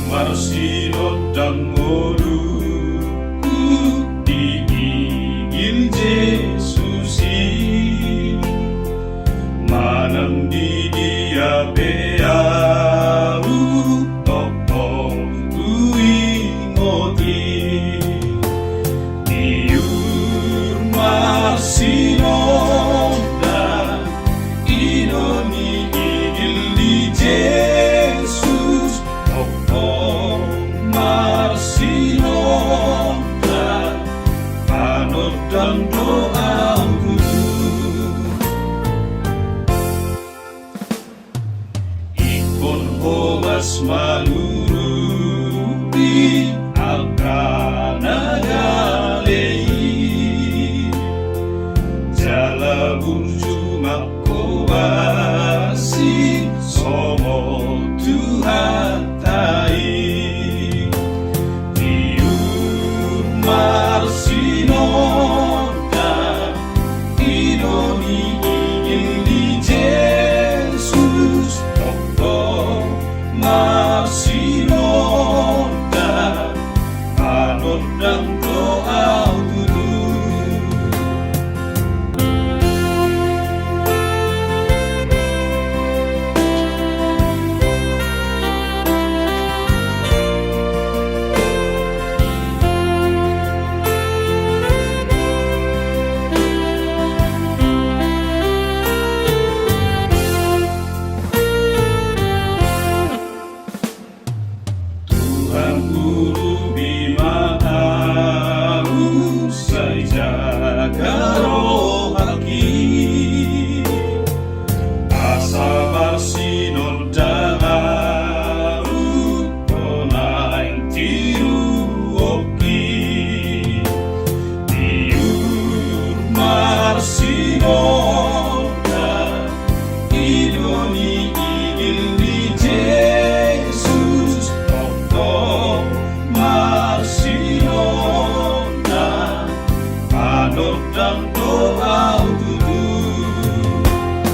Marsinot dan modu diigil Jesusi manam di dia beau topong uingoti diur Marsinot dan inoni igil di Jesus topong Marsinot dan panut dan doaku ikon homas malurubi akana galei jala burju makobasi somo Tuhan tai diur Marsinot dan inoni igil di Jesus topong Marsinot dan panut dan doa kudu Tuhan guru bima usai jaga rohaki asa Marsinot dangau tonaing tiru oki diur Marsinot